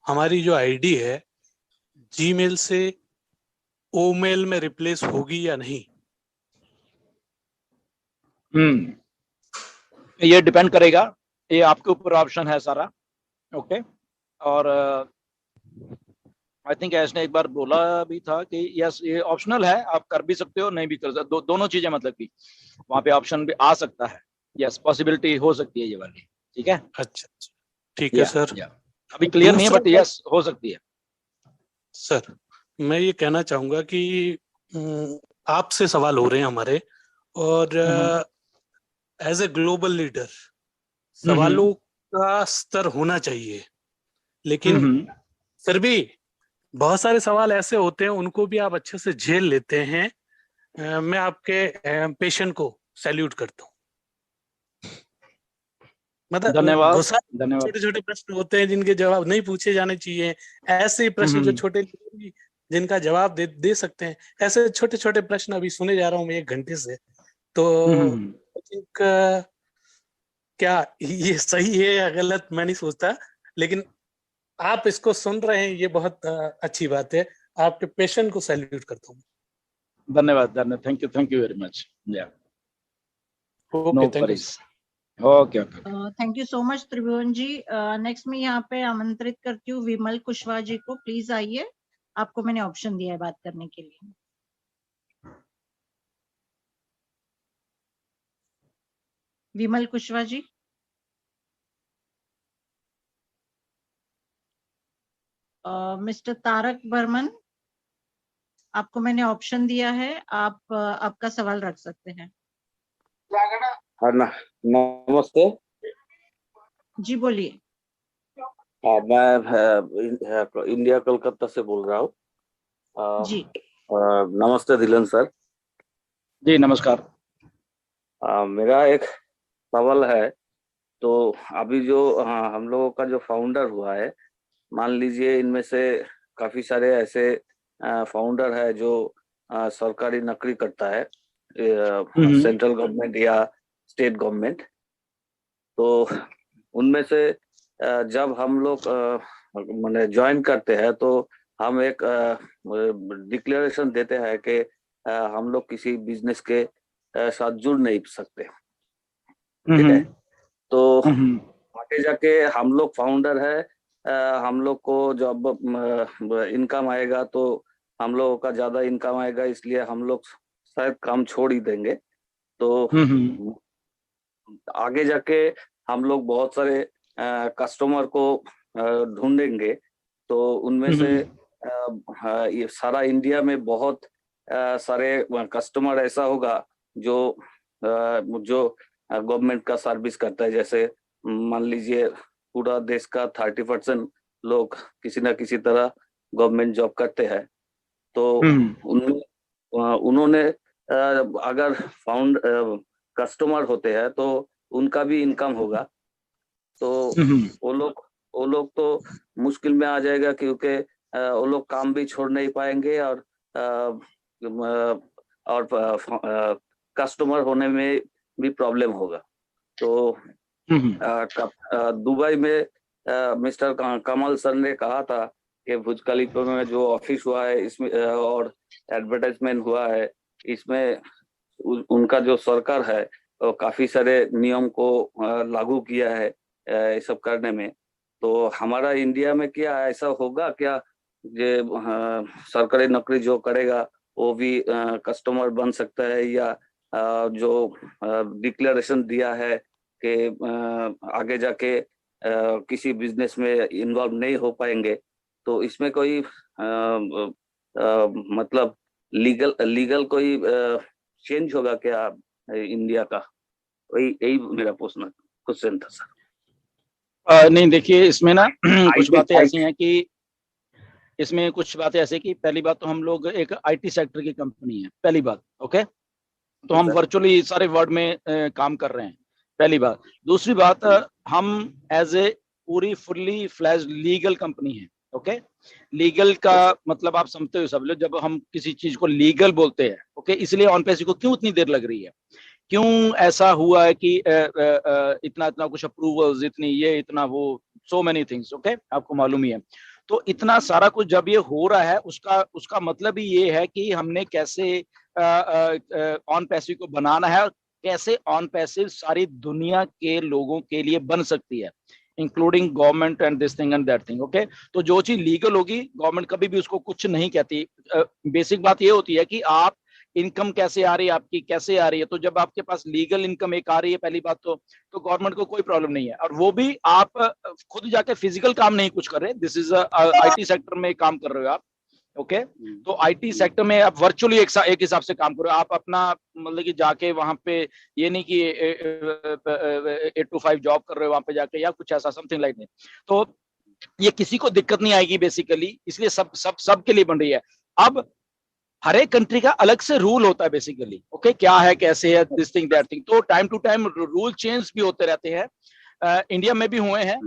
हमारी जो आईडी है जीमेल से ओमेल में रिप्लेस होगी या नहीं? ये डिपेंड करेगा, ये आपके ऊपर ऑप्शन है सारा। ओके, और आई थिंक ऐश ने एक बार बोला भी था कि यस ये ऑप्शनल है, आप कर भी सकते हो नहीं भी कर सकते, दोनों चीजें, मतलब कि वहां पे ऑप्शन भी आ सकता है। यस, पॉसिबिलिटी हो सकती है ये वाली। ठीक है, अच्छा, ठीक है सर। अभी क्लियर नहीं है बट यस हो सकती है। सर मैं ये कहना चाहूंगा कि आपसे सवाल हो रहे हैं हमारे, और एज ए ग्लोबल लीडर सवालों का स्तर होना चाहिए, लेकिन फिर भी बहुत सारे सवाल ऐसे होते हैं उनको भी आप अच्छे से झेल लेते हैं। मैं आपके पेशेंट को सैल्यूट करता हूँ। मतलब धन्यवाद। छोटे छोटे प्रश्न होते हैं जिनके जवाब नहीं पूछे जाने चाहिए, ऐसे प्रश्न जो छोटे जिनका जवाब दे सकते हैं, ऐसे छोटे छोटे प्रश्न अभी सुने जा रहा हूँ मैं 1 घंटे से। तो क्या ये सही है या गलत मैं नहीं सोचता, लेकिन आप इसको सुन रहे हैं ये बहुत अच्छी बात है। आपके पेशेंट को सैल्यूट करता हूँ। धन्यवाद, thank you very much. Okay, thank you. Okay, thank you so much Tribhuvan ji. Next में यहाँ पे आमंत्रित करती हूँ विमल कुशवाहा जी को। प्लीज आइए, आपको मैंने ऑप्शन दिया है बात करने के लिए। विमल कुशवाहा जी। मिस्टर तारक बर्मन, आपको मैंने ऑप्शन दिया है, आप आपका सवाल रख सकते हैं। नमस्ते जी बोलिए। मैं इंडिया कोलकाता से बोल रहा हूँ। जी नमस्ते धिलन सर। जी नमस्कार। मेरा एक सवाल है। तो अभी जो हम लोगों का जो फाउंडर हुआ है, मान लीजिए इनमें से काफी सारे ऐसे फाउंडर है जो सरकारी नौकरी करता है, सेंट्रल गवर्नमेंट या स्टेट गवर्नमेंट। तो उनमें से जब हम लोग मैंने ज्वाइन करते हैं तो हम एक डिक्लेरेशन देते हैं कि हम लोग किसी बिजनेस के साथ जुड़ नहीं सकते। ठीक है, तो आगे जाके हम लोग फाउंडर है, हम लोग को जब इनकम आएगा तो हम लोगों का ज्यादा इनकम आएगा, इसलिए हम लोग शायद काम छोड़ ही देंगे। तो आगे जाके हम लोग बहुत सारे कस्टमर को ढूंढेंगे, तो उनमें से ये सारा इंडिया में बहुत सारे कस्टमर ऐसा होगा जो गवर्नमेंट का सर्विस करता है। जैसे मान लीजिए पूरा देश का 30% लोग किसी ना किसी तरह गवर्नमेंट जॉब करते हैं। तो उन्होंने अगर कस्टमर होते हैं तो उनका भी इनकम होगा। तो वो लोग तो मुश्किल में आ जाएगा, क्योंकि वो लोग काम भी छोड़ नहीं पाएंगे और कस्टमर होने में भी प्रॉब्लम होगा। तो दुबई में मिस्टर कमल सर ने कहा था कि बुर्ज खलीफा में जो ऑफिस हुआ है इसमें और एडवर्टाइजमेंट हुआ है, इसमें उनका जो सरकार है वो काफी सारे नियम को लागू किया है ये सब करने में। तो हमारा इंडिया में क्या ऐसा होगा क्या, ये सरकारी नौकरी जो करेगा वो भी कस्टमर बन सकता है, या जो डिक्लेरेशन दिया है कि आगे जाके किसी बिजनेस में इन्वॉल्व नहीं हो पाएंगे, तो इसमें कोई मतलब लीगल कोई चेंज होगा क्या इंडिया का? यही मेरा क्वेश्चन था सर। नहीं देखिए, इसमें ना कुछ बातें ऐसी हैं कि इसमें कुछ बातें ऐसे कि पहली बात तो हम लोग एक आईटी सेक्टर की कंपनी है, पहली बात। ओके, तो हम वर्चुअली सारे वर्ल्ड में काम कर रहे हैं, पहली बात। दूसरी बात, हम एज ए पूरी फुल्ली फ्लैश्ड लीगल कंपनी है। ओके, लीगल का मतलब आप समझते हो सब लोग, जब हम किसी चीज को लीगल बोलते हैं। ओके, इसलिए ऑन पैसे को क्यों इतनी देर लग रही है, क्यों ऐसा हुआ है कि इतना कुछ अप्रूवल्स, इतनी ये इतना वो, सो मेनी थिंग्स। ओके, आपको मालूम ही है। तो इतना सारा कुछ जब ये हो रहा है, उसका मतलब ही ये है कि हमने कैसे ऑन पैसिव को बनाना है और कैसे ऑन पैसिव सारी दुनिया के लोगों के लिए बन सकती है, including government and this thing and that thing. Okay, तो जो चीज लीगल होगी गवर्नमेंट कभी भी उसको कुछ नहीं कहती। बेसिक बात ये होती है कि आप इनकम कैसे आ रही है, आपकी कैसे आ रही है। तो जब आपके पास लीगल इनकम एक आ रही है, पहली बात तो गवर्नमेंट को कोई प्रॉब्लम नहीं है। और वो भी आप खुद जाके फिजिकल काम नहीं कुछ कर रहे, दिस इज IT सेक्टर में काम कर रहे हो आप। ओके, तो IT सेक्टर में आप वर्चुअली एक हिसाब से काम करो। आप अपना मतलब कि जाके वहां पे ये नहीं कि 8 to 5 जॉब कर रहे हो वहां पे जाके या कुछ ऐसा समथिंग लाइक नहीं। तो ये किसी को दिक्कत नहीं आएगी बेसिकली, इसलिए सब के लिए बन रही है। अब हर एक कंट्री का अलग से रूल होता है बेसिकली। ओके, क्या है, कैसे है, दिस थिंग दैट थिंग। तो time to time rule change भी होते रहते हैं। इंडिया में भी हुए हैं,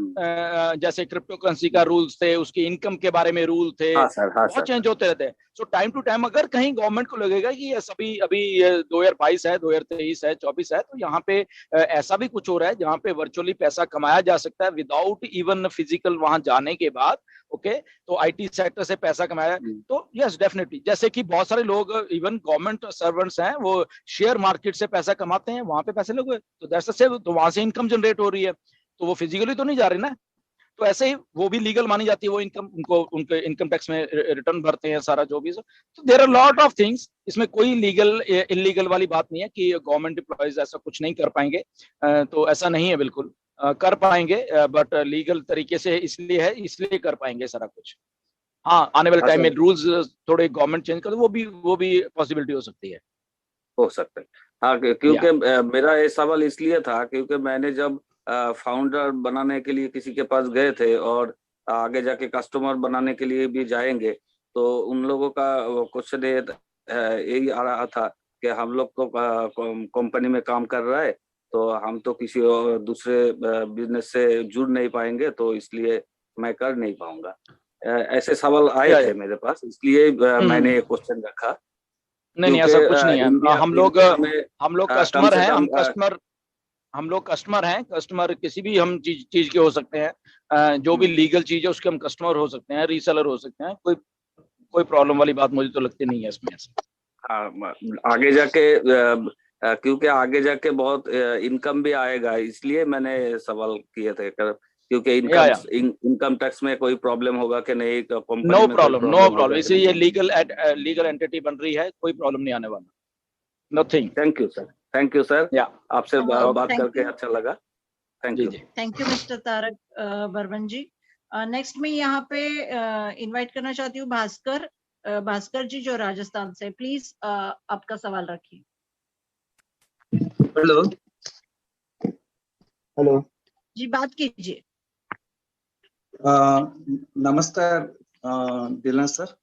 जैसे क्रिप्टो करेंसी का रूल्स थे, उसकी इनकम के बारे में रूल थे, बहुत चेंज होते रहते हैं। सो टाइम टू टाइम अगर कहीं गवर्नमेंट को लगेगा कि ये सभी अभी 2022 है, 2023 है, 24 है, तो यहाँ पे ऐसा भी कुछ हो रहा है जहाँ पे वर्चुअली पैसा कमाया जा सकता है विदाउट इवन फिजिकल वहां जाने के बाद। ओके, तो IT सेक्टर से पैसा कमाया, तो यस डेफिनेटली, जैसे कि बहुत सारे लोग इवन गवर्नमेंट सर्वेंट्स हैं, वो शेयर मार्केट से पैसा कमाते हैं, वहां पे पैसे लगे तो दैट्स द सेम, तो वहां से इनकम जनरेट हो रही है, तो वो फिजिकली तो नहीं जा रहे ना। तो ऐसे ही वो भी लीगल मानी जाती है, वो इनकम उनके इनकम टैक्स में रिटर्न भरते हैं सारा जो भी। तो there are lot of things, इसमें कोई लीगल इलीगल वाली बात नहीं है कि गवर्नमेंट एम्प्लॉइज ऐसा कुछ नहीं कर पाएंगे। तो ऐसा नहीं है, बिल्कुल कर पाएंगे, बट लीगल तरीके से इसलिए है, इसलिए कर पाएंगे सारा कुछ। हाँ, आने वाले टाइम में रूल्स थोड़े गवर्नमेंट चेंज कर, वो भी पॉसिबिलिटी हो सकती है। हो सकता है, हाँ, क्योंकि मेरा ये सवाल इसलिए था क्योंकि मैंने जब फाउंडर बनाने के लिए किसी के पास गए थे और आगे जाके कस्टमर बनाने के लिए भी जाएंगे, तो उन लोगों का क्वेश्चन यही आ रहा था कि हम लोग तो कंपनी में काम कर रहा है, तो हम तो किसी और दूसरे बिजनेस से जुड़ नहीं पाएंगे, तो इसलिए मैं कर नहीं पाऊंगा। ऐसे सवाल आए थे मेरे पास, इसलिए मैंने ये क्वेश्चन रखा। नहीं, ऐसा कुछ नहीं है। हम लोग कस्टमर हैं, हम लोग कस्टमर हैं। कस्टमर किसी भी हम चीज के हो सकते हैं, जो भी लीगल चीज है उसके हम कस्टमर हो सकते हैं, रीसेलर हो सकते हैं। कोई प्रॉब्लम वाली बात मुझे तो लगती नहीं है इसमें। आगे जाके क्योंकि आगे जाके बहुत इनकम भी आएगा, इसलिए मैंने सवाल किए थे, क्योंकि इनकम टैक्स में कोई प्रॉब्लम होगा कि नहीं, नो प्रॉब्लम, इसलिए ये लीगल एंटिटी बन रही है, कोई प्रॉब्लम नहीं आने वाला। नथिंग। थैंक यू सर, आपसे बात करके अच्छा लगा। Thank you mister Tarak Barman ji. Next में यहाँ पे इनवाइट करना चाहती हूँ भास्कर जी, जो राजस्थान से। प्लीज आपका सवाल रखिए। हेलो जी, बात कीजिए। नमस्कार दिलन सर।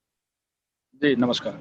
जी नमस्कार।